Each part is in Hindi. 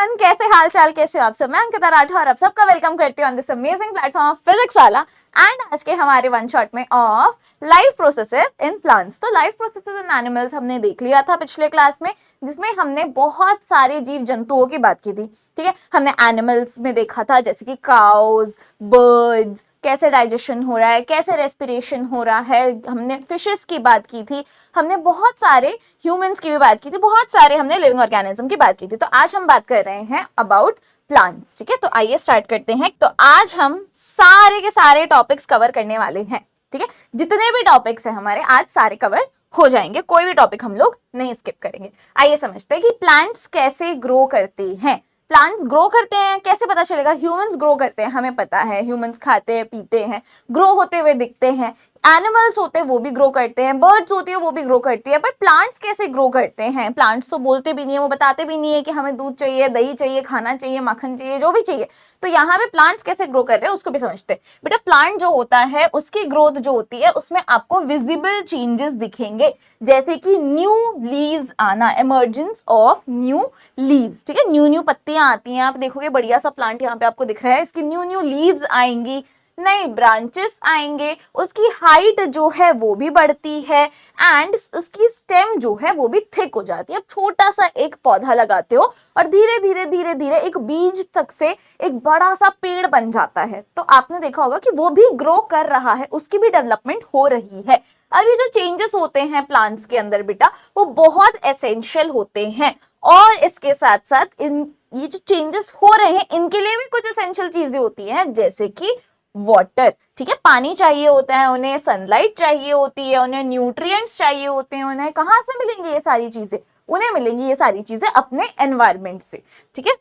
एवरीवन, कैसे हाल चाल, कैसे हो आप सब। मैं अंकिता राठौर और आप सबका वेलकम करती हूँ on this amazing platform physics वाला। एंड आज के हमारे वन शॉट में of life processes in plants. तो लाइफ प्रोसेसेस इन एनिमल्स हमने देख लिया था पिछले क्लास में, जिसमें हमने बहुत सारे जीव जंतुओं की बात की थी। ठीक है, हमने एनिमल्स में देखा था जैसे कि काउज, बर्ड्स, कैसे डाइजेशन हो रहा है, कैसे रेस्पिरेशन हो रहा है। हमने फिशेस की बात की थी, हमने बहुत सारे ह्यूमंस की भी बात की थी, बहुत सारे हमने लिविंग ऑर्गेनिज्म की बात की थी। तो आज हम बात कर रहे हैं अबाउट प्लांट्स। ठीक है, तो आइए स्टार्ट करते हैं। तो आज हम सारे के सारे टॉपिक्स कवर करने वाले हैं। ठीक है, जितने भी टॉपिक्स हैं हमारे आज सारे कवर हो जाएंगे, कोई भी टॉपिक हम लोग नहीं स्किप करेंगे। आइए समझते हैं कि प्लांट्स कैसे ग्रो करते हैं। प्लांट्स ग्रो करते हैं कैसे पता चलेगा। ह्यूमंस ग्रो करते हैं, हमें पता है, ह्यूमंस खाते हैं, पीते हैं, ग्रो होते हुए दिखते हैं। एनिमल्स होते हैं वो भी ग्रो करते हैं, बर्ड्स होती है वो भी ग्रो करती है। पर प्लांट्स कैसे ग्रो करते हैं? प्लांट्स तो बोलते भी नहीं है, वो बताते भी नहीं है कि हमें दूध चाहिए, दही चाहिए, खाना चाहिए, माखन चाहिए, जो भी चाहिए। तो यहाँ पे प्लांट्स कैसे ग्रो कर रहे हैं उसको भी समझते हैं। बेटा, प्लांट जो होता है उसकी ग्रोथ जो होती है उसमें आपको विजिबल चेंजेस दिखेंगे, जैसे कि न्यू लीव्स आना, इमर्जेंस ऑफ न्यू लीव्स। ठीक है, न्यू न्यू पत्तियां आती हैं। आप देखोगे बढ़िया सा प्लांट यहाँ पे आपको दिख रहा है, इसकी न्यू न्यू लीव्स आएंगी, नए ब्रांचेस आएंगे, उसकी हाइट जो है वो भी बढ़ती है एंड उसकी स्टेम जो है वो भी थिक हो जाती है। अब छोटा सा एक पौधा लगाते हो और धीरे धीरे धीरे धीरे एक बीज तक से एक बड़ा सा पेड़ बन जाता है। तो आपने देखा होगा कि वो भी ग्रो कर रहा है, उसकी भी डेवलपमेंट हो रही है। अब ये जो चेंजेस होते हैं प्लांट्स के अंदर बेटा, वो बहुत एसेंशियल होते हैं। और इसके साथ साथ ये जो चेंजेस हो रहे हैं इनके लिए भी कुछ एसेंशियल चीजें होती हैं, जैसे कि वाटर। ठीक है, पानी चाहिए होता है उन्हें, सनलाइट चाहिए होती है उन्हें, न्यूट्रिएंट्स चाहिए होते हैं उन्हें। कहाँ से मिलेंगी ये सारी चीजें? उन्हें मिलेंगी ये सारी चीजें अपने एनवायरमेंट से। ठीक है,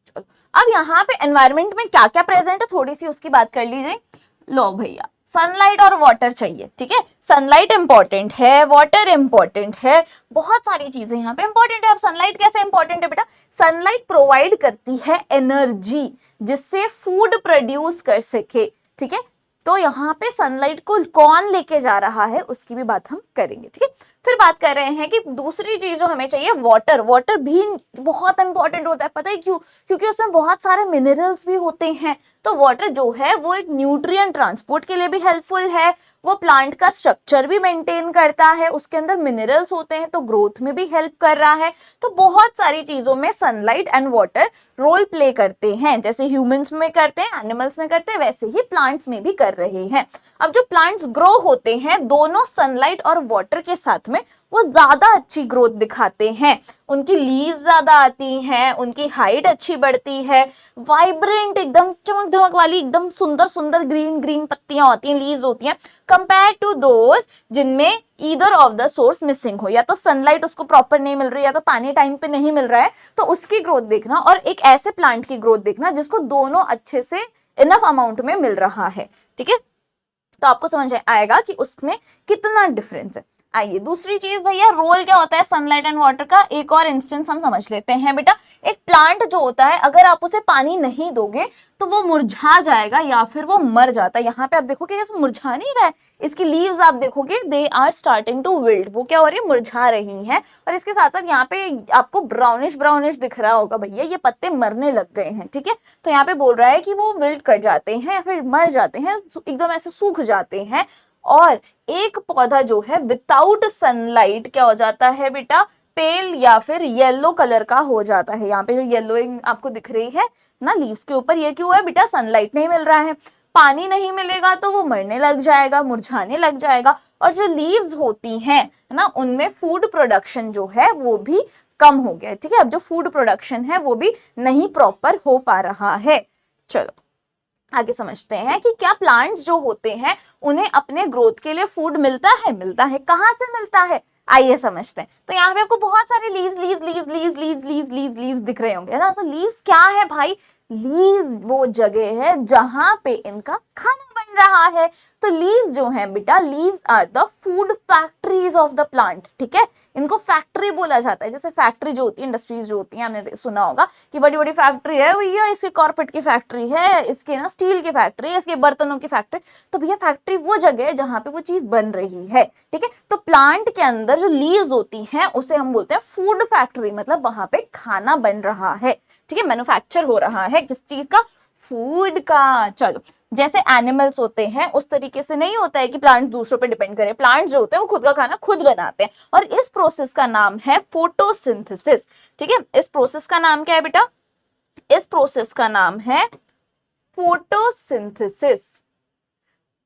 चलो अब यहाँ पे एनवायरमेंट में क्या क्या प्रेजेंट है थोड़ी सी उसकी बात कर लीजिए। लो भैया, सनलाइट और वाटर चाहिए। ठीक है, सनलाइट इंपॉर्टेंट है, वाटर इंपॉर्टेंट है, बहुत सारी चीजें यहाँ पे इंपॉर्टेंट है। अब सनलाइट कैसे इंपॉर्टेंट है बेटा? सनलाइट प्रोवाइड करती है एनर्जी जिससे फूड प्रोड्यूस कर सके। ठीक है, तो यहाँ पे सनलाइट को कौन लेके जा रहा है उसकी भी बात हम करेंगे। ठीक है, फिर बात कर रहे हैं कि दूसरी चीज जो हमें चाहिए, वाटर। वाटर भी बहुत इंपॉर्टेंट होता है, पता है क्यों? क्योंकि उसमें बहुत सारे मिनरल्स भी होते हैं। तो वाटर जो है वो एक न्यूट्रिएंट ट्रांसपोर्ट के लिए भी हेल्पफुल है, वो प्लांट का स्ट्रक्चर भी मेंटेन करता है, उसके अंदर मिनरल्स होते हैं तो ग्रोथ में भी हेल्प कर रहा है। तो बहुत सारी चीजों में sunlight and water role play करते हैं, जैसे ह्यूमंस में करते हैं, एनिमल्स में करते हैं, वैसे ही प्लांट्स में भी कर रहे हैं। अब जो प्लांट्स ग्रो होते हैं दोनों सनलाइट और वाटर के साथ में, वो ज्यादा अच्छी ग्रोथ दिखाते हैं। उनकी लीव्स ज्यादा आती हैं, उनकी हाइट अच्छी बढ़ती है, वाइब्रेंट एकदम चमक धमक वाली एकदम सुंदर सुंदर ग्रीन ग्रीन पत्तियां होती हैं, लीव्स होती हैं, कंपेयर टू दोज जिनमें either of the source missing हो, या तो सनलाइट उसको प्रॉपर नहीं मिल रही है या तो पानी टाइम पे नहीं मिल रहा है। तो उसकी ग्रोथ देखना और एक ऐसे प्लांट की ग्रोथ देखना जिसको दोनों अच्छे से इनफ अमाउंट में मिल रहा है। ठीक है, तो आपको समझ आएगा कि उसमें कितना डिफरेंस है। आइए दूसरी चीज भैया, रोल क्या होता है सनलाइट एंड वाटर का, एक और इंस्टेंस हम समझ लेते हैं बेटा। एक प्लांट जो होता है अगर आप उसे पानी नहीं दोगे तो वो मुरझा जाएगा या फिर वो मर जाता है। यहाँ पे आप देखोगे कि मुरझा नहीं रहा है, इसकी लीव्स आप देखोगे they are starting to wilt, वो क्या हो रही है, मुरझा रही हैं। और इसके साथ साथ यहाँ पे आपको ब्राउनिश ब्राउनिश दिख रहा होगा भैया, ये पत्ते मरने लग गए हैं। ठीक है, तो यहाँ पे बोल रहा है कि वो विल्ट कर जाते हैं या फिर मर जाते हैं, एकदम ऐसे सूख जाते हैं। और एक पौधा जो है विदाउट सनलाइट क्या हो जाता है बेटा, पेल या फिर येलो कलर का हो जाता है। यहाँ पे जो येलोइंग आपको दिख रही है ना लीव्स के ऊपर, ये क्यों है बेटा? सनलाइट नहीं मिल रहा है, पानी नहीं मिलेगा तो वो मरने लग जाएगा, मुरझाने लग जाएगा। और जो लीव्स होती हैं ना, उनमें फूड प्रोडक्शन जो है वो भी कम हो गया है। ठीक है, अब जो फूड प्रोडक्शन है वो भी नहीं प्रॉपर हो पा रहा है। चलो आगे समझते हैं कि क्या प्लांट्स जो होते हैं उन्हें अपने ग्रोथ के लिए फूड मिलता है? मिलता है, कहाँ से मिलता है? आइए समझते हैं। तो यहाँ पे आपको बहुत सारे leaves leaves leaves leaves leaves leaves leaves leaves दिख रहे होंगे, है ना। तो लीव्स क्या है भाई? लीव्स वो जगह है जहां पे इनका खाना बन बन रहा है। तो लीव्स जो है बेटा, leaves are the food factories of the plant, ठीक है। इनको फैक्ट्री बोला जाता है। जैसे फैक्ट्री जो होती है, इंडस्ट्रीज जो होती है, हमने सुना होगा कि बड़ी बड़ी फैक्ट्री है भैया, इसकी कारपेट की फैक्ट्री है, इसके ना स्टील की फैक्ट्री है, इसके बर्तनों की फैक्ट्री। तो भैया फैक्ट्री वो जगह है जहां पे वो चीज बन रही है, ठीक है। तो प्लांट के अंदर जो लीव्स होती हैं उसे हम बोलते हैं फूड फैक्ट्री, मतलब वहां पे खाना बन रहा है, ठीक है, मैन्युफैक्चर हो रहा है किस चीज का, फूड का। चलो, जैसे एनिमल्स होते हैं उस तरीके से नहीं होता है कि प्लांट दूसरों पे डिपेंड करे। प्लांट जो होते हैं वो खुद का खाना खुद बनाते हैं, और इस प्रोसेस का नाम है फोटोसिंथेसिस, ठीक है। इस प्रोसेस का नाम क्या है बेटा, इस प्रोसेस का नाम है फोटोसिंथेसिस।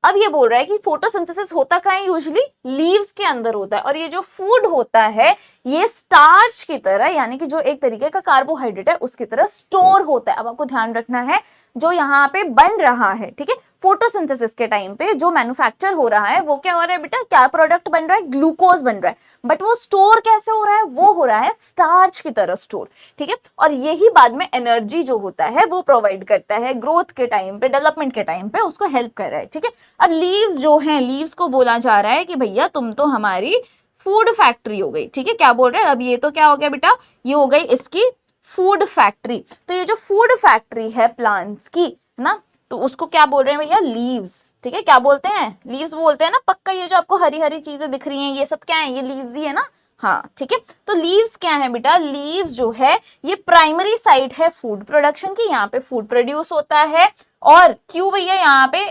अब ये बोल रहा है कि फोटोसिंथेसिस होता कहाँ है, यूजुअली लीव्स के अंदर होता है, और ये जो फूड होता है ये स्टार्च की तरह, यानी कि जो एक तरीके का कार्बोहाइड्रेट है उसकी तरह स्टोर होता है। अब आपको ध्यान रखना है जो यहाँ पे बन रहा है, ठीक है, फोटोसिंथेसिस के टाइम पे जो मैन्युफैक्चर हो रहा है वो क्या हो रहा है बेटा, क्या प्रोडक्ट बन रहा है, ग्लूकोज बन रहा है। बट वो स्टोर कैसे हो रहा है, वो हो रहा है स्टार्च की तरह स्टोर, ठीक है। और यही बाद में एनर्जी जो होता है वो प्रोवाइड करता है, ग्रोथ के टाइम पे, डेवलपमेंट के टाइम पे उसको हेल्प कर रहा है, ठीक है। अब लीव्स जो हैं, लीव्स को बोला जा रहा है कि भैया तुम तो हमारी फूड फैक्ट्री हो गई, ठीक है। क्या बोल रहे हैं, अब ये तो क्या हो गया बेटा, ये हो गई इसकी फूड फैक्ट्री। तो ये जो फूड फैक्ट्री है प्लांट्स की, है ना, तो उसको क्या बोल रहे हैं भैया, लीव्स, ठीक है। क्या बोलते हैं, लीव्स बोलते हैं ना पक्का। ये जो आपको हरी हरी चीजें दिख रही हैं ये सब क्या है, ये लीव्स ही है ना, हाँ, ठीक है। तो लीव्स क्या है बेटा, लीव्स जो है ये प्राइमरी साइट है फूड प्रोडक्शन की, यहाँ पे फूड प्रोड्यूस होता है। और क्यों भैया, यहाँ पे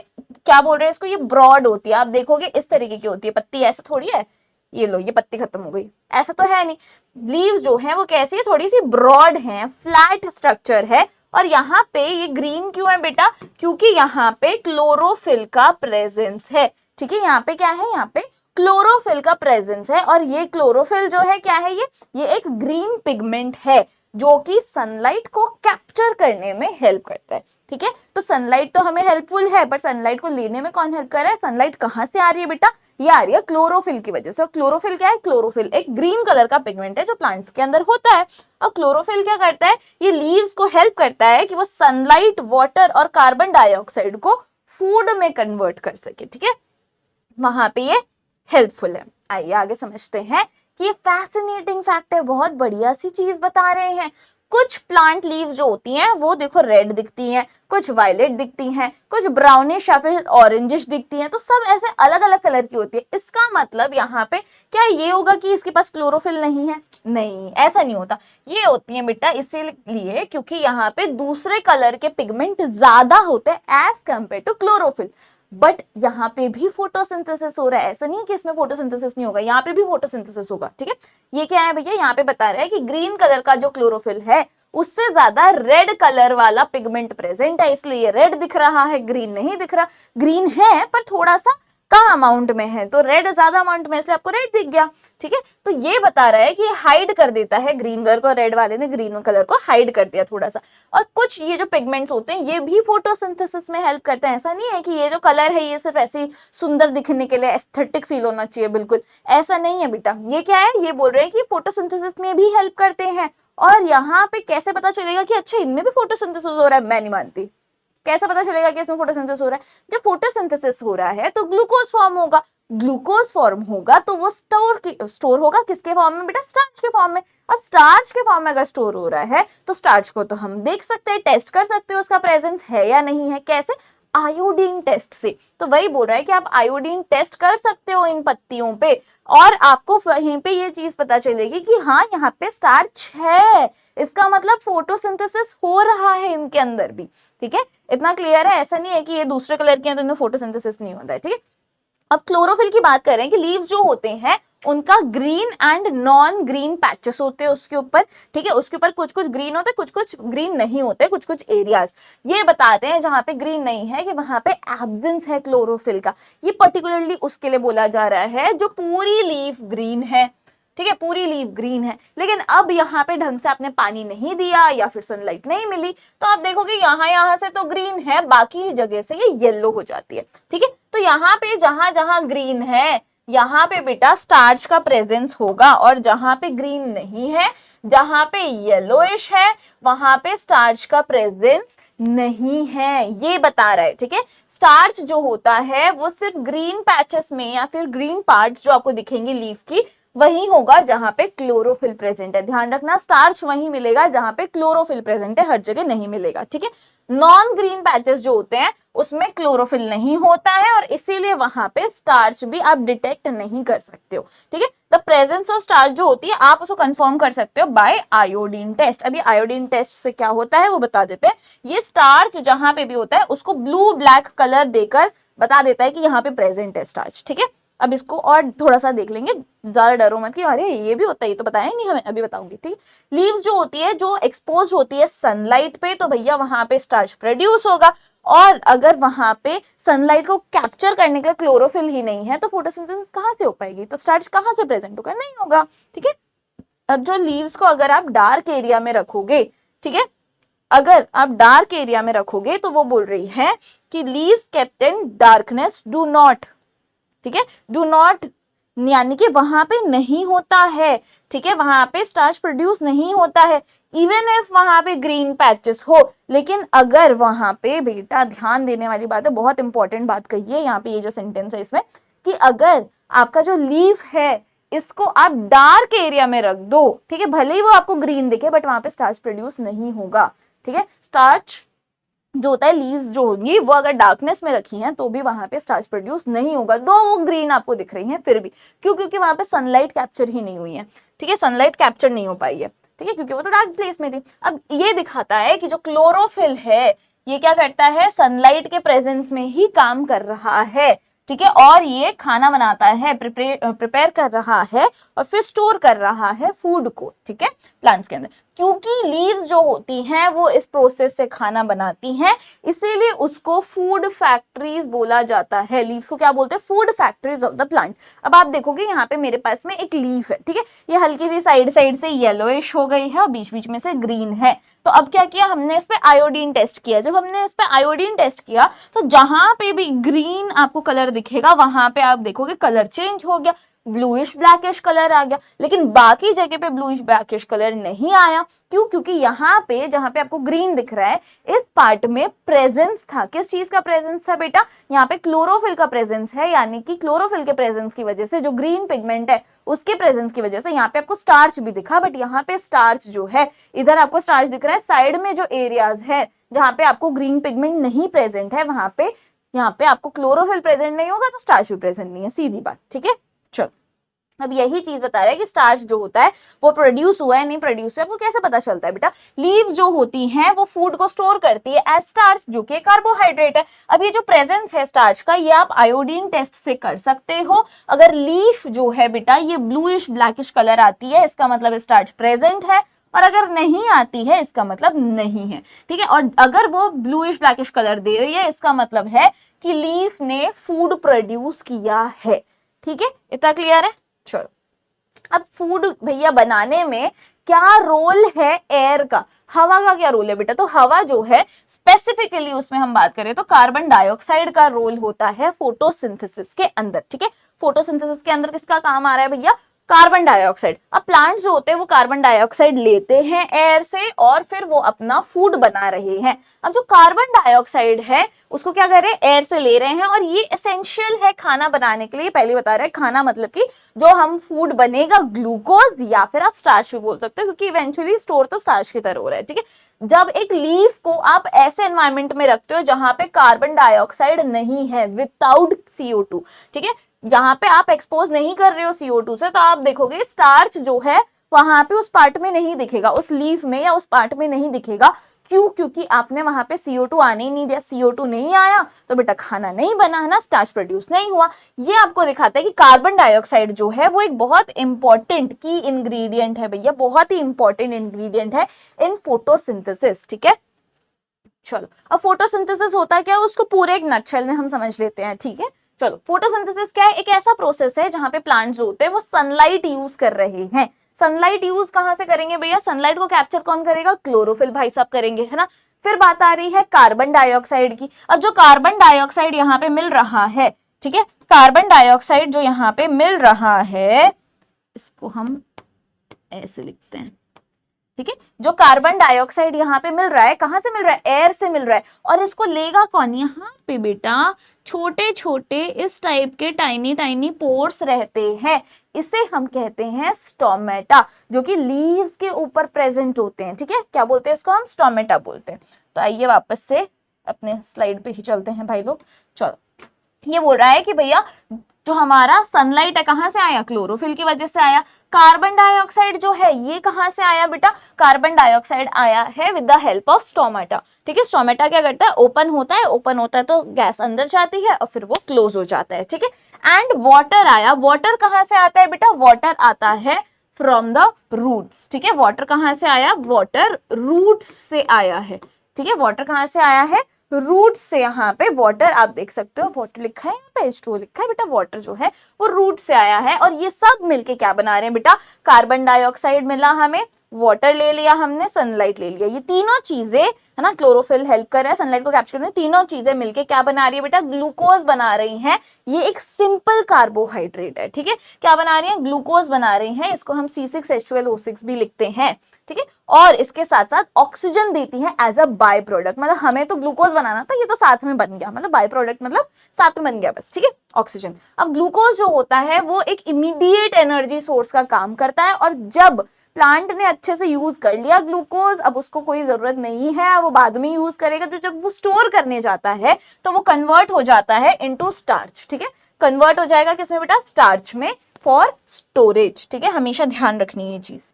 क्या बोल रहे हैं इसको, ये ब्रॉड होती है, आप देखोगे इस तरीके की होती है, पत्ती ऐसे थोड़ी है, ये लो ये पत्ती खत्म हो गई, ऐसा तो है नहीं। लीव्स जो है वो कैसी है, थोड़ी सी ब्रॉड है, फ्लैट स्ट्रक्चर है। और यहाँ पे ये ग्रीन क्यों है बेटा, क्योंकि यहाँ पे क्लोरोफिल का प्रेजेंस है, ठीक है। यहाँ पे क्या है, यहाँ पे क्लोरोफिल का प्रेजेंस है। और ये क्लोरोफिल जो है क्या है, ये एक ग्रीन पिगमेंट है जो कि सनलाइट को कैप्चर करने में हेल्प करता है, ठीक है। तो सनलाइट तो हमें हेल्पफुल है, पर सनलाइट को लेने में कौन हेल्प कर रहा है, सनलाइट कहाँ से आ रही है बेटा, ये आ रही है क्लोरोफिल की वजह से। और क्लोरोफिल क्या है, क्लोरोफिल एक ग्रीन कलर का पिगमेंट है जो प्लांट्स के अंदर होता है। और क्लोरोफिल क्या करता है, ये लीव्स को हेल्प करता है कि वो सनलाइट, वाटर और कार्बन डाइऑक्साइड को फूड में कन्वर्ट कर सके, ठीक है, वहां पे ये हेल्पफुल है। आइए आगे समझते हैं कि ये फैसिनेटिंग फैक्ट है, बहुत बढ़िया सी चीज बता रहे हैं। कुछ प्लांट लीव्स जो होती हैं वो देखो रेड दिखती हैं, कुछ वायलेट दिखती हैं, कुछ ब्राउनिश या फिर ऑरेंजिश दिखती हैं, तो सब ऐसे अलग अलग कलर की होती है। इसका मतलब यहाँ पे क्या ये होगा कि इसके पास क्लोरोफिल नहीं है, नहीं, ऐसा नहीं होता। ये होती है बेटा इसीलिए क्योंकि यहाँ पे दूसरे कलर के पिगमेंट ज्यादा होते हैं as compare to chlorophyll. But यहाँ पे भी फोटोसिंथेसिस हो रहा है, ऐसा नहीं है कि इसमें फोटोसिंथेसिस नहीं होगा, यहाँ पे भी फोटोसिंथेसिस होगा, ठीक है। ये क्या है भैया, यहाँ पे बता रहा है कि ग्रीन कलर का जो क्लोरोफिल है उससे ज्यादा रेड कलर वाला पिगमेंट प्रेजेंट है, इसलिए रेड दिख रहा है, ग्रीन नहीं दिख रहा। ग्रीन है पर थोड़ा सा कम अमाउंट में है, तो रेड ज्यादा अमाउंट में, इसलिए आपको रेड दिख गया, ठीक है। तो ये बता रहा है कि हाइड कर देता है ग्रीन कलर को, रेड वाले ने ग्रीन कलर को हाइड कर दिया थोड़ा सा। और कुछ ये जो पिगमेंट्स होते हैं ये भी फोटोसिंथेसिस में हेल्प करते हैं। ऐसा नहीं है कि ये जो कलर है ये सिर्फ ऐसे सुंदर दिखने के लिए, एस्थेटिक फील होना चाहिए, बिल्कुल ऐसा नहीं है बेटा। ये क्या है, ये बोल रहे हैं कि फोटोसिंथेसिस में भी हेल्प करते हैं। और यहाँ पे कैसे पता चलेगा कि अच्छा इनमें भी फोटोसिंथेसिस हो रहा है, मैं नहीं मानती। कैसे पता चलेगा कि इसमें फोटोसिंथेसिस हो रहा है, जब फोटोसिंथेसिस हो रहा है तो ग्लूकोज फॉर्म होगा, ग्लूकोज फॉर्म होगा तो वो स्टोर होगा किसके फॉर्म में बेटा, स्टार्च के फॉर्म में। अब स्टार्च के फॉर्म में अगर स्टोर हो रहा है तो स्टार्च को तो हम देख सकते हैं, टेस्ट कर सकते हो उसका प्रेजेंस है या नहीं है, कैसे, आयोडीन टेस्ट से। तो वही बोल रहा है कि आप आयोडीन टेस्ट कर सकते हो इन पत्तियों पे, और आपको वहीं पे ये चीज पता चलेगी कि हाँ यहाँ पे स्टार्च है, इसका मतलब फोटोसिंथेसिस हो रहा है इनके अंदर भी, ठीक है। इतना क्लियर है, ऐसा नहीं है कि ये दूसरे कलर के हैं तो इनमें फोटोसिंथेसिस नहीं होता है, ठीक है। अब क्लोरोफिल की बात करें कि लीव्स जो होते हैं उनका green and non green patches होते हैं उसके ऊपर, ठीक है। उसके ऊपर कुछ कुछ ग्रीन होते हैं, कुछ कुछ ग्रीन नहीं होते, कुछ कुछ एरियाज ये बताते हैं जहां पे ग्रीन नहीं है कि वहां पे एब्सेंस है क्लोरोफिल का। ये पर्टिकुलरली उसके लिए बोला जा रहा है जो पूरी लीफ ग्रीन है, ठीक है, पूरी लीफ ग्रीन है। लेकिन अब यहाँ पे ढंग से आपने पानी नहीं दिया या फिर सनलाइट नहीं मिली तो आप देखोगे यहाँ से तो ग्रीन है, बाकी जगह से ये येलो हो जाती है, ठीक है। तो यहाँ पे जहां जहां ग्रीन है यहाँ पे बेटा स्टार्च का प्रेजेंस होगा, और जहां पे ग्रीन नहीं है, जहां पे येलोइश है, वहां पे स्टार्च का प्रेजेंस नहीं है, ये बता रहा है। ठीक है, स्टार्च जो होता है वो सिर्फ ग्रीन पैचेस में या फिर ग्रीन पार्ट्स जो आपको दिखेंगे लीफ की, वही होगा जहां पे क्लोरोफिल प्रेजेंट है। ध्यान रखना, स्टार्च वहीं मिलेगा जहां पे क्लोरोफिल प्रेजेंट है, हर जगह नहीं मिलेगा। ठीक है, नॉन ग्रीन पैचेस जो होते हैं उसमें क्लोरोफिल नहीं होता है और इसीलिए वहां पे स्टार्च भी आप डिटेक्ट नहीं कर सकते हो। ठीक है, द प्रेजेंस ऑफ स्टार्च जो होती है आप उसको कंफर्म कर सकते हो बाय आयोडीन टेस्ट। अभी आयोडीन टेस्ट से क्या होता है वो बता देते हैं। ये स्टार्च जहां पे भी होता है उसको ब्लू ब्लैक कलर देकर बता देता है कि यहाँ पे प्रेजेंट है स्टार्च। ठीक है, अब इसको और थोड़ा सा देख लेंगे, ज्यादा डरो मत कि अरे ये भी होता है, ये तो बताया नहीं हमें, अभी बताऊंगी। ठीक, लीव्स जो होती है जो एक्सपोज होती है सनलाइट पे, तो भैया वहां पे स्टार्च प्रोड्यूस होगा। और अगर वहां पे सनलाइट को कैप्चर करने के लिए क्लोरोफिल ही नहीं है तो फोटोसिंथेसिस कहां से हो पाएगी, तो स्टार्च कहां से प्रेजेंट होगा, नहीं होगा। ठीक है, अब जो लीव्स को अगर आप डार्क एरिया में रखोगे, ठीक है, अगर आप डार्क एरिया में रखोगे तो वो बोल रही है कि leaves kept in darkness do not, ठीक है, डू नॉट यानी कि वहां पे नहीं होता है। ठीक है, वहां पे स्टार्च प्रोड्यूस नहीं होता है इवन इफ वहां पे ग्रीन पैचेस हो। लेकिन अगर वहां पे, बेटा ध्यान देने वाली बात है, बहुत इंपॉर्टेंट बात कही है यहाँ पे, ये जो सेंटेंस है इसमें, कि अगर आपका जो लीफ है इसको आप डार्क एरिया में रख दो, ठीक है, भले ही वो आपको ग्रीन दिखे बट वहां पे स्टार्च प्रोड्यूस नहीं होगा। ठीक है, स्टार्च जो होता है, लीव्स जो होंगी वो अगर डार्कनेस में रखी हैं तो भी वहां पे स्टार्च प्रोड्यूस नहीं होगा, दो वो ग्रीन आपको दिख रही हैं फिर भी। क्यों? क्योंकि वहां पे सनलाइट कैप्चर ही नहीं हुई है। ठीक है, सनलाइट कैप्चर नहीं हो पाई है। ठीक है, क्योंकि वो तो डार्क प्लेस में थी। अब ये दिखाता है कि जो क्लोरोफिल है ये क्या करता है, सनलाइट के प्रेजेंस में ही काम कर रहा है। ठीक है, और ये खाना बनाता है, प्रिपेयर कर रहा है और फिर स्टोर कर रहा है फूड को। ठीक है, प्लांट्स के अंदर, क्योंकि लीव्स जो होती हैं वो इस प्रोसेस से खाना बनाती हैं, इसीलिए उसको फूड फैक्ट्रीज बोला जाता है। लीव्स को क्या बोलते हैं, food factories of the plant. अब आप देखोगे यहाँ पे मेरे पास में एक लीफ है, ठीक है, ये हल्की सी साइड साइड से येलोइश हो गई है और बीच बीच में से ग्रीन है। तो अब क्या किया हमने, इस पे आयोडीन टेस्ट किया। जब हमने इस पे आयोडीन टेस्ट किया तो जहां पे भी ग्रीन आपको कलर दिखेगा वहां पे आप देखोगे कलर चेंज हो गया, ब्लूइश ब्लैकिश कलर आ गया। लेकिन बाकी जगह पे ब्लूइश ब्लैकिश कलर नहीं आया। क्यों? क्योंकि यहाँ पे जहां पे आपको ग्रीन दिख रहा है इस पार्ट में प्रेजेंस था। किस चीज का प्रेजेंस था बेटा? यहाँ पे क्लोरोफिल का प्रेजेंस है, यानी कि क्लोरोफिल के प्रेजेंस की वजह से जो ग्रीन पिगमेंट है उसके प्रेजेंस की वजह से यहाँ पे आपको स्टार्च भी दिखा। बट यहाँ पे स्टार्च जो है, इधर आपको स्टार्च दिख रहा है, साइड में जो एरियाज है जहाँ पे आपको ग्रीन पिगमेंट नहीं प्रेजेंट है वहां पे, यहाँ पे आपको क्लोरोफिल प्रेजेंट नहीं होगा तो स्टार्च भी प्रेजेंट नहीं है, सीधी बात। ठीक है, चलो अब यही चीज बता रहा है कि स्टार्च जो होता है वो प्रोड्यूस हुआ है नहीं प्रोड्यूस हुआ है, आपको कैसे पता चलता है बेटा? लीव्स जो होती हैं वो फूड को स्टोर करती है एज स्टार्च, जो कि कार्बोहाइड्रेट है। अब ये जो प्रेजेंस है स्टार्च का, ये आप आयोडीन टेस्ट से कर सकते हो। अगर लीफ जो है बेटा ये ब्लूइश ब्लैकिश कलर आती है, इसका मतलब स्टार्च प्रेजेंट है, और अगर नहीं आती है इसका मतलब नहीं है। ठीक है, और अगर वो ब्लूइश ब्लैकिश कलर दे रही है इसका मतलब है कि लीफ ने फूड प्रोड्यूस किया है। ठीक है, इतना क्लियर है? चलो, अब फूड भैया बनाने में क्या रोल है एयर का, हवा का क्या रोल है बेटा? तो हवा जो है स्पेसिफिकली उसमें हम बात करें तो कार्बन डाइऑक्साइड का रोल होता है फोटोसिंथेसिस के अंदर। ठीक है, फोटोसिंथेसिस के अंदर किसका काम आ रहा है भैया? Carbon dioxide. अब प्लांट्स जो होते हैं वो कार्बन डाइऑक्साइड लेते हैं एयर से और फिर वो अपना फूड बना रहे हैं। अब जो कार्बन डाइऑक्साइड है उसको क्या कर रहे हैं? एयर से ले रहे हैं, और ये एसेंशियल है खाना बनाने के लिए। पहले बता रहे हैं खाना मतलब कि जो हम फूड बनेगा, ग्लूकोज या फिर आप स्टार्च भी बोल सकते हो, क्योंकि इवेंचुअली स्टोर तो स्टार्च की तरह हो रहा है। ठीक है, जब एक लीफ को आप ऐसे एनवायरमेंट में रखते हो जहां पे कार्बन डाइऑक्साइड नहीं है, विदाउट CO2, ठीक है, यहाँ पे आप एक्सपोज नहीं कर रहे हो CO2 से, तो आप देखोगे स्टार्च जो है वहां पे उस पार्ट में नहीं दिखेगा, उस लीफ में या उस पार्ट में नहीं दिखेगा। क्यों? क्योंकि आपने वहां पे CO2 आने ही नहीं दिया। CO2 नहीं आया तो बेटा खाना नहीं बना, है ना, स्टार्च प्रोड्यूस नहीं हुआ। ये आपको दिखाता है कि कार्बन डाइऑक्साइड जो है वो एक बहुत इंपॉर्टेंट की इंग्रेडिएंट है भैया, बहुत ही इंपॉर्टेंट इंग्रेडिएंट है इन फोटोसिंथेसिस। ठीक है, चलो अब फोटोसिंथेसिस होता क्या है उसको पूरे एक नटशेल में हम समझ लेते हैं। ठीक है, चलो, फोटोसिंथेसिस क्या है? एक ऐसा प्रोसेस है जहां पे प्लांट्स जो होते हैं वो सनलाइट यूज कर रहे हैं। सनलाइट यूज कहां से करेंगे भैया? सनलाइट को कैप्चर कौन करेगा? क्लोरोफिल भाई साहब करेंगे, है ना। फिर बात आ रही है कार्बन डाइऑक्साइड की। अब जो कार्बन डाइऑक्साइड यहाँ पे मिल रहा है, ठीक है, कार्बन डाइऑक्साइड जो यहाँ पे मिल रहा है इसको हम ऐसे लिखते हैं, ठीक है। जो कार्बन डाइऑक्साइड यहाँ पे मिल रहा है, कहाँ से मिल रहा है? एयर से मिल रहा है। और इसको लेगा कौन? यहाँ पे बेटा छोटे छोटे इस टाइप के टाइनी टाइनी पोर्स रहते हैं, इसे हम कहते हैं स्टोमेटा, जो कि लीव्स के ऊपर प्रेजेंट होते हैं। ठीक है, क्या बोलते हैं इसको? हम स्टोमेटा बोलते हैं। तो आइए वापस से अपने स्लाइड पे ही चलते हैं भाई लोग। चलो, ये बोल रहा है कि भैया जो हमारा सनलाइट है कहाँ से आया? क्लोरोफिल की वजह से आया। कार्बन डाइऑक्साइड जो है ये कहाँ से आया बेटा? कार्बन डाइऑक्साइड आया है with the help of stomata. ठीक है, स्टोमेटा क्या करता है? ओपन होता है, ओपन होता है तो गैस अंदर जाती है और फिर वो क्लोज हो जाता है। ठीक है, एंड वाटर आया। वाटर कहाँ से आता है बेटा? वाटर आता है फ्रॉम द रूट्स। ठीक है, वाटर कहाँ से आया? वाटर रूट्स से आया है। ठीक है, वाटर कहाँ से आया है? रूट से। यहाँ पे वाटर आप देख सकते हो, वाटर लिखा है, यहाँ पे H2O लिखा है बेटा। वाटर जो है वो रूट से आया है। और ये सब मिलके क्या बना रहे हैं बेटा? कार्बन डाइऑक्साइड मिला हमें, वाटर ले लिया हमने, सनलाइट ले लिया। ये तीनों चीजें है ना, क्लोरोफिल हेल्प कर रहा है सनलाइट को कैप्चर करने। तीनों चीजें मिलके क्या बना रही है बेटा? ग्लूकोज बना रही हैं। ये एक सिंपल कार्बोहाइड्रेट है। ठीक है, क्या बना रही है? ग्लूकोज बना रही हैं। इसको हम C6H12O6 भी लिखते हैं। ठीक है, और इसके साथ साथ ऑक्सीजन देती है एज अ बाय प्रोडक्ट। मतलब हमें तो ग्लूकोज बनाना था, ये तो साथ में बन गया, मतलब बाय प्रोडक्ट मतलब साथ में बन गया बस। ठीक है, ऑक्सीजन। अब ग्लूकोज जो होता है वो एक इमीडिएट एनर्जी सोर्स का काम करता है, और जब प्लांट ने अच्छे से यूज कर लिया ग्लूकोज, अब उसको कोई जरूरत नहीं है, वो बाद में यूज करेगा, तो जब वो स्टोर करने जाता है तो वो कन्वर्ट हो जाता है इनटू स्टार्च। ठीक है, कन्वर्ट हो जाएगा किसमें बेटा? स्टार्च में, फॉर स्टोरेज। ठीक है, हमेशा ध्यान रखनी है ये चीज।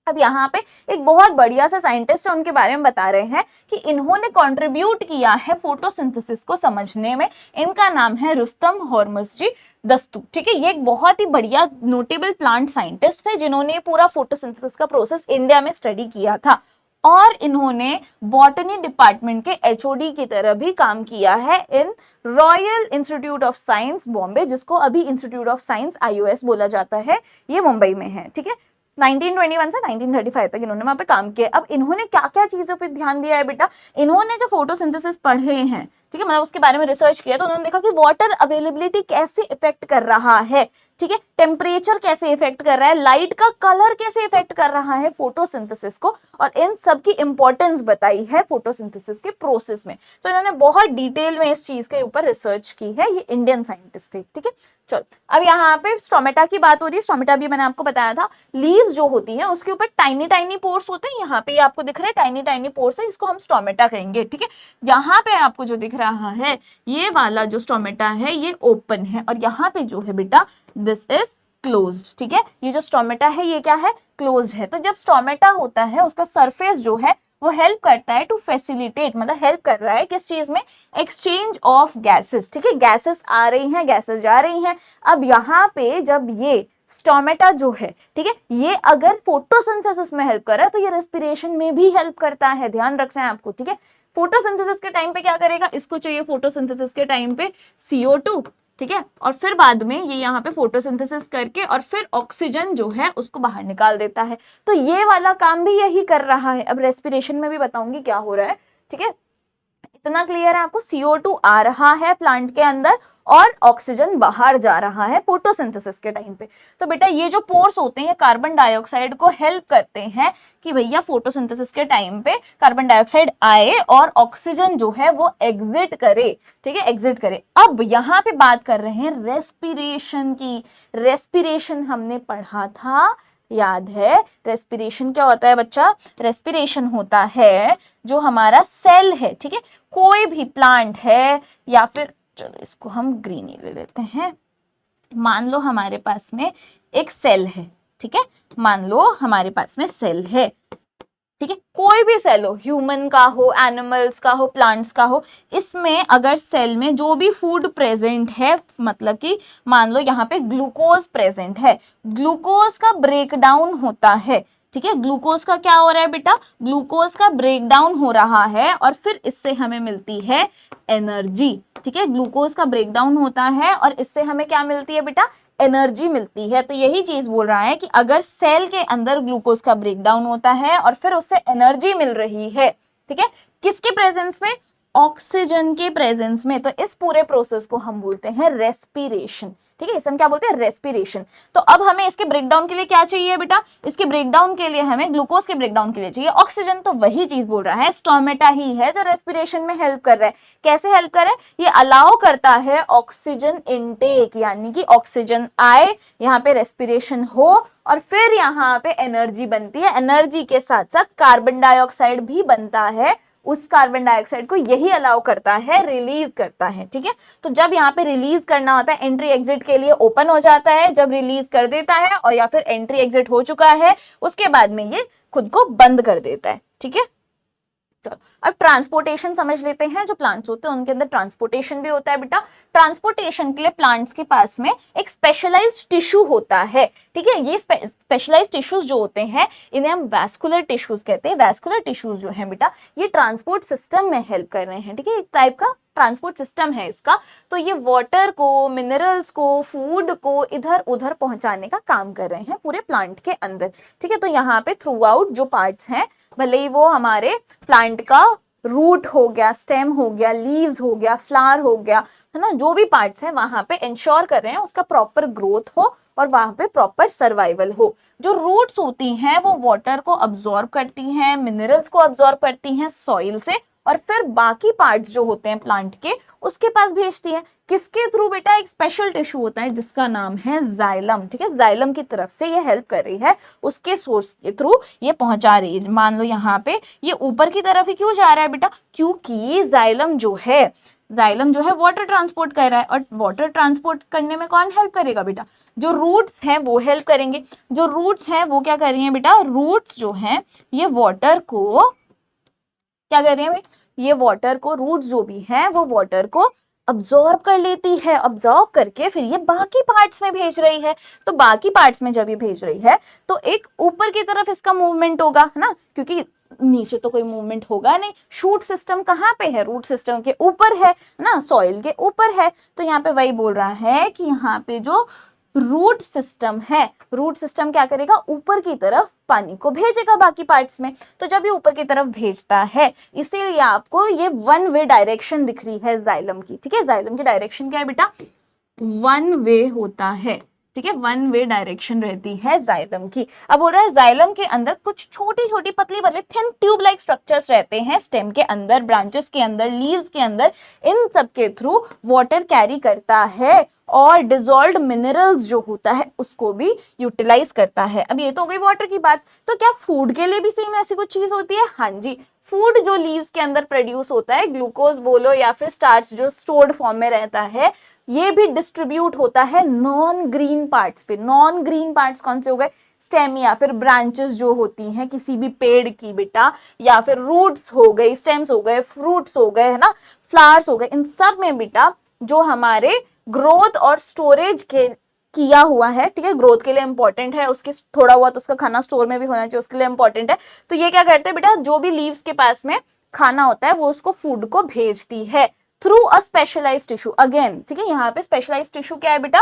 अब यहाँ पे एक बहुत बढ़िया सा साइंटिस्ट है, उनके बारे में बता रहे हैं कि इन्होंने कंट्रीब्यूट किया है फोटोसिंथेसिस को समझने में। इनका नाम है रुस्तम हॉर्मुसजी दस्तू। ठीक है, ये एक बहुत ही बढ़िया नोटेबल प्लांट साइंटिस्ट थे जिन्होंने पूरा फोटोसिंथेसिस का प्रोसेस इंडिया में स्टडी किया था। और इन्होंने बॉटनी डिपार्टमेंट के HOD की तरह भी काम किया है in royal institute of science Bombay, जिसको अभी इंस्टीट्यूट ऑफ साइंस IOS बोला जाता है। ये मुंबई में है। ठीक है, 1921 से 1935 तक इन्होंने वहां पे काम किया। अब इन्होंने क्या क्या चीजों पे ध्यान दिया है बेटा? इन्होंने जो फोटोसिंथेसिस पढ़े हैं, ठीक है, मतलब उसके बारे में रिसर्च किया, तो उन्होंने देखा कि वाटर अवेलेबिलिटी कैसे इफेक्ट कर रहा है। ठीक है, टेम्परेचर कैसे इफेक्ट कर रहा है, लाइट का कलर कैसे इफेक्ट कर रहा है फोटोसिंथेसिस को, और इन सब की इंपॉर्टेंस बताई है फोटोसिंथेसिस के प्रोसेस में। तो इन्होंने बहुत डिटेल में इस चीज के ऊपर रिसर्च की है। ये इंडियन साइंटिस्ट थे। ठीक है, चलो अब यहाँ पे स्टोमेटा की बात हो रही है। स्टोमेटा भी मैंने आपको बताया था, लीव्स जो होती है उसके ऊपर टाइनी टाइनी पोर्स होते हैं। यहाँ पे आपको दिख रहे हैं टाइनी टाइनी पोर्स है, इसको हम स्टोमेटा कहेंगे। ठीक है, यहाँ पे आपको जो दिख रहा है ये वाला जो स्टोमेटा है ये ओपन है, और यहाँ पे जो है बेटा दिस इज क्लोज्ड। ठीक है, ये जो स्टोमेटा है ये क्या है? क्लोज्ड है। तो जब स्टोमेटा होता है उसका सरफेस जो है वो हेल्प करता है टू फैसिलिटेट, मतलब हेल्प कर रहा है किस चीज में? Exchange of gases. ठीक है, गैसेस आ रही हैं, गैसेस जा रही हैं। अब यहाँ पे जब ये स्टोमेटा जो है, ठीक है, ये अगर फोटोसिंथेसिस में हेल्प कर रहा है तो ये रेस्पिरेशन में भी हेल्प करता है। ध्यान रखना है आपको। ठीक है, फोटोसिंथेसिस के टाइम पे क्या करेगा? इसको चाहिए फोटोसिंथेसिस के टाइम पे CO2। ठीक है, और फिर बाद में ये यहाँ पे फोटोसिंथेसिस करके और फिर ऑक्सीजन जो है उसको बाहर निकाल देता है। तो ये वाला काम भी यही कर रहा है। अब रेस्पिरेशन में भी बताऊंगी क्या हो रहा है। ठीक है, इतना क्लियर है आपको? CO2 आ रहा है प्लांट के अंदर और ऑक्सीजन बाहर जा रहा है फोटोसिंथेसिस के टाइम पे। तो बेटा ये जो पोर्स होते हैं ये कार्बन डाइऑक्साइड को हेल्प करते हैं कि भैया फोटोसिंथेसिस के टाइम पे कार्बन डाइऑक्साइड आए और ऑक्सीजन जो है वो एग्जिट करे। ठीक है, एग्जिट करे। अब यहाँ पे बात कर रहे हैं रेस्पिरेशन की। रेस्पिरेशन हमने पढ़ा था, याद है? रेस्पिरेशन क्या होता है बच्चा? रेस्पिरेशन होता है जो हमारा सेल है, ठीक है, कोई भी प्लांट है या फिर, चलो इसको हम ग्रीन ही ले लेते हैं। मान लो हमारे पास में एक सेल है। ठीक है, मान लो हमारे पास में सेल है। ठीक है, कोई भी सेल हो, ह्यूमन का हो, एनिमल्स का हो, प्लांट्स का हो, इसमें अगर सेल में जो भी फूड प्रेजेंट है, मतलब कि मान लो यहाँ पे ग्लूकोज प्रेजेंट है, ग्लूकोज का ब्रेकडाउन होता है। ठीक है, ग्लूकोज का क्या हो रहा है बेटा? ग्लूकोज का ब्रेकडाउन हो रहा है और फिर इससे हमें मिलती है एनर्जी। ठीक है, ग्लूकोज का ब्रेकडाउन होता है और इससे हमें क्या मिलती है बेटा? एनर्जी मिलती है। तो यही चीज बोल रहा है कि अगर सेल के अंदर ग्लूकोज का ब्रेकडाउन होता है और फिर उससे एनर्जी मिल रही है, ठीक है, किसके प्रेजेंस में? ऑक्सीजन के प्रेजेंस में, तो इस पूरे प्रोसेस को हम बोलते हैं रेस्पिरेशन। ठीक है, इसे हम क्या बोलते हैं, रेस्पिरेशन। तो अब हमें इसके ब्रेकडाउन के लिए क्या चाहिए बेटा, इसके ब्रेकडाउन के लिए हमें ग्लूकोज के ब्रेकडाउन के लिए चाहिए ऑक्सीजन। तो वही चीज बोल रहा है, स्टोमेटा ही है जो रेस्पिरेशन में हेल्प कर रहा है। कैसे हेल्प कर रहा है, ये अलाउ करता है ऑक्सीजन इनटेक, यानी कि ऑक्सीजन आए, यहाँ पे रेस्पिरेशन हो और फिर यहाँ पे एनर्जी बनती है। एनर्जी के साथ साथ कार्बन डाइऑक्साइड भी बनता है, उस कार्बन डाइऑक्साइड को यही अलाउ करता है, रिलीज करता है। ठीक है, तो जब यहाँ पे रिलीज करना होता है, एंट्री एग्जिट के लिए ओपन हो जाता है, जब रिलीज कर देता है और या फिर एंट्री एग्जिट हो चुका है उसके बाद में ये खुद को बंद कर देता है। ठीक है, चलो अब ट्रांसपोर्टेशन समझ लेते हैं। जो प्लांट्स होते हैं उनके अंदर ट्रांसपोर्टेशन भी होता है बेटा। ट्रांसपोर्टेशन के लिए प्लांट्स के पास में एक स्पेशलाइज्ड टिश्यू होता है। ठीक है, ये स्पेशलाइज्ड टिश्यूज जो होते हैं इन्हें हम वैस्कुलर टिश्यूज कहते हैं। वैस्कुलर टिश्यूज जो है बेटा ये ट्रांसपोर्ट सिस्टम में हेल्प कर रहे हैं। ठीक है, एक टाइप का ट्रांसपोर्ट सिस्टम है इसका। तो ये वाटर को, मिनरल्स को, फूड को इधर उधर पहुंचाने का काम कर रहे हैं पूरे प्लांट के अंदर। ठीक है, तो यहाँ पे थ्रू आउट जो पार्ट्स हैं, भले ही वो हमारे प्लांट का रूट हो गया, स्टेम हो गया, लीव्स हो गया, फ्लावर हो गया, है ना, जो भी पार्ट्स हैं वहां पे इंश्योर कर रहे हैं उसका प्रॉपर ग्रोथ हो और वहां पे प्रॉपर सर्वाइवल हो। जो रूट्स होती हैं वो वाटर को अब्सॉर्ब करती हैं, मिनरल्स को अब्सॉर्ब करती हैं सॉइल से और फिर बाकी पार्ट्स जो होते हैं प्लांट के उसके पास भेजती है। किसके थ्रू बेटा, एक स्पेशल टिश्यू होता है जिसका नाम है जाइलम। ठीक है, जाइलम की तरफ से ये हेल्प कर रही है, उसके सोर्स के थ्रू ये पहुंचा रही है। मान लो यहाँ पे ये ऊपर की तरफ ही क्यों जा रहा है बेटा, क्योंकि जाइलम जो है वाटर ट्रांसपोर्ट कर रहा है और वाटर ट्रांसपोर्ट करने में कौन हेल्प करेगा बेटा, जो रूट्स हैं वो हेल्प करेंगे। जो रूट्स हैं वो क्या कर रही हैं बेटा, रूट्स जो हैं ये वाटर को क्या कर रही है भाई, ये वाटर को, रूट्स जो भी हैं वो वाटर को अब्सॉर्ब कर लेती है, अब्सॉर्ब करके फिर ये बाकी पार्ट्स में भेज रही है। तो बाकी पार्ट्स में जब ये भेज रही है तो एक ऊपर की तरफ इसका मूवमेंट होगा, है ना, क्योंकि नीचे तो कोई मूवमेंट होगा नहीं। शूट सिस्टम कहाँ पे है, रूट सिस्टम के ऊपर है ना, सॉइल के ऊपर है। तो यहाँ पे वही बोल रहा है कि यहाँ पे जो रूट सिस्टम है, रूट सिस्टम क्या करेगा, ऊपर की तरफ पानी को भेजेगा बाकी पार्ट्स में। तो जब ये ऊपर की तरफ भेजता है इसीलिए आपको ये वन वे डायरेक्शन दिख रही है जाइलम की। ठीक है, जाइलम की डायरेक्शन क्या है बेटा, वन वे होता है। ठीक है, वन वे डायरेक्शन रहती है जाइलम की। अब बोल रहा है जाइलम के अंदर कुछ छोटी छोटी पतली पतली थिन ट्यूब लाइक स्ट्रक्चर्स रहते हैं, स्टेम के अंदर, ब्रांचेस के अंदर, लीव्स के अंदर। इन सब के थ्रू वाटर कैरी करता है और डिजोल्व्ड मिनरल्स जो होता है उसको भी यूटिलाइज करता है। अब ये तो हो गई वाटर की बात, तो क्या फूड के लिए भी सेम ऐसी कुछ चीज होती है? हाँ जी, फूड जो लीव्स के अंदर प्रोड्यूस होता है, ग्लूकोज बोलो या फिर स्टार्च जो स्टोर्ड फॉर्म में रहता है, ये भी डिस्ट्रीब्यूट होता है नॉन ग्रीन पार्ट्स पे। नॉन ग्रीन पार्ट्स कौन से हो गए, स्टेम या फिर ब्रांचेस जो होती हैं किसी भी पेड़ की बेटा, या फिर रूट्स हो गई, स्टेम्स हो गए, फ्रूट्स हो गए, है ना, फ्लावर्स हो गए। इन सब में बेटा जो हमारे ग्रोथ और स्टोरेज के किया हुआ है, ठीक है, ग्रोथ के लिए इंपॉर्टेंट है, उसके थोड़ा बहुत उसका खाना स्टोर में भी होना चाहिए, उसके लिए इंपॉर्टेंट है। तो ये क्या करते हैं बेटा, जो भी लीव्स के पास में खाना होता है वो उसको फूड को भेजती है through a specialised tissue. Again ठीक है, यहाँ पे स्पेशलाइज्ड टिश्यू क्या है बेटा,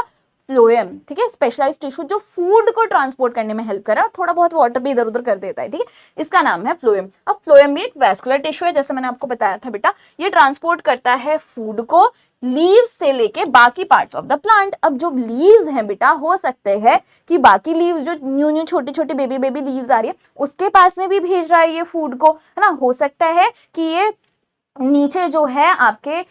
फ्लोएम। ठीक है, स्पेशलाइज्ड टिश्यू जो फूड को ट्रांसपोर्ट करने में हेल्प कर रहा है और थोड़ा बहुत वाटर भी इधर उधर कर देता है। ठीक है, इसका नाम है फ्लोएम। अब फ्लोएम भी एक वैस्कुलर टिश्यू है, जैसे मैंने आपको बताया था बेटा, ये ट्रांसपोर्ट करता है फूड को लीव्स से लेके बाकी पार्ट्स ऑफ द प्लांट। अब जो लीव्स हैं बेटा, हो सकते हैं कि बाकी लीव्स जो न्यू न्यू छोटी छोटी बेबी बेबी लीव्स आ रही है उसके पास में भी भेज रहा है ये फूड को, है ना। हो सकता है कि ये नीचे जो है आपके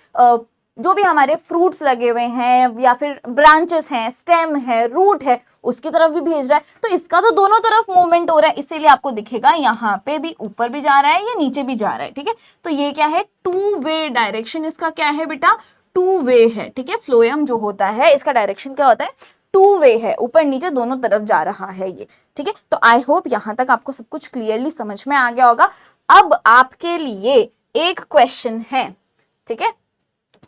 जो भी हमारे फ्रूट्स लगे हुए हैं या फिर ब्रांचेस हैं, स्टेम है, रूट है, उसकी तरफ भी भेज रहा है। तो इसका तो दोनों तरफ मूवमेंट हो रहा है, इसीलिए आपको दिखेगा यहाँ पे भी ऊपर भी जा रहा है, ये नीचे भी जा रहा है। ठीक है, तो ये क्या है, टू वे डायरेक्शन इसका क्या है बेटा, टू वे है। ठीक है, फ्लोएम जो होता है इसका डायरेक्शन क्या होता है, टू वे है, ऊपर नीचे दोनों तरफ जा रहा है ये। ठीक है, तो आई होप यहाँ तक आपको सब कुछ क्लियरली समझ में आ गया होगा। अब आपके लिए एक क्वेश्चन है, ठीक है,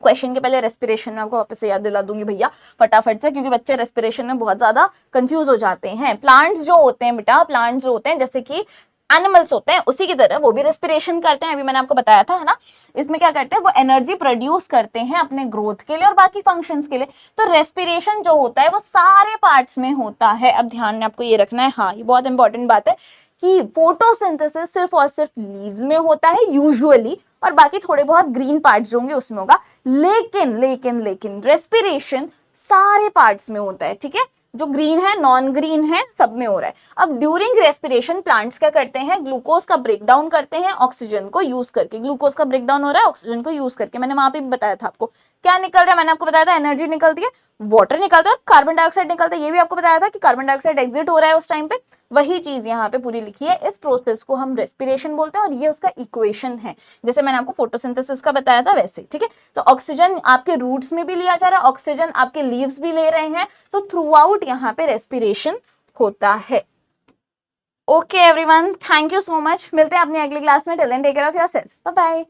क्वेश्चन के पहले रेस्पिरेशन में आपको वापस से याद दिला दूंगी भैया फटाफट से, क्योंकि बच्चे रेस्पिरेशन में बहुत ज्यादा कंफ्यूज हो जाते हैं। प्लांट्स जो होते हैं बेटा, प्लांट्स जो होते हैं जैसे कि एनिमल्स होते हैं उसी की तरह वो भी रेस्पिरेशन करते हैं, अभी मैंने आपको बताया था, है ना। इसमें क्या करते हैं, वो एनर्जी प्रोड्यूस करते हैं अपने ग्रोथ के लिए और बाकी फंक्शंस के लिए। तो रेस्पिरेशन जो होता है वो सारे पार्ट्स में होता है। अब ध्यान में आपको ये रखना है, हाँ ये बहुत इंपॉर्टेंट बात है, कि फोटोसिंथेसिस सिर्फ और सिर्फ लीव्स में होता है यूजुअली, और बाकी थोड़े बहुत ग्रीन पार्ट्स होंगे उसमें होगा, लेकिन लेकिन लेकिन रेस्पिरेशन सारे पार्ट्स में होता है, ठीक है, जो ग्रीन है नॉन ग्रीन है सब में हो रहा है। अब ड्यूरिंग रेस्पिरेशन प्लांट्स क्या करते हैं, ग्लूकोज का ब्रेकडाउन करते हैं ऑक्सीजन को यूज करके, ग्लूकोज का ब्रेकडाउन हो रहा है ऑक्सीजन को यूज करके, मैंने वहां पे भी बताया था आपको क्या निकल रहा है, मैंने आपको बताया था एनर्जी निकलती है, वाटर निकलता है और कार्बन डाइऑक्साइड निकलता है, ये भी आपको बताया था कि कार्बन डाइऑक्साइड एग्जिट हो रहा है उस टाइम पे, वही चीज यहाँ पे पूरी लिखी है। इस प्रोसेस को हम रेस्पिरेशन बोलते हैं और ये उसका इक्वेशन है, जैसे मैंने आपको फोटोसिंथेसिस का बताया था वैसे, ठीक है। तो ऑक्सीजन आपके रूट्स में भी लिया जा रहा है, ऑक्सीजन आपके लीव्स भी ले रहे हैं, तो थ्रू आउट यहाँ पे रेस्पिरेशन होता है। Okay everyone, thank you so much, मिलते हैं अपनी अगली क्लास में, till then take care of yourself, bye bye.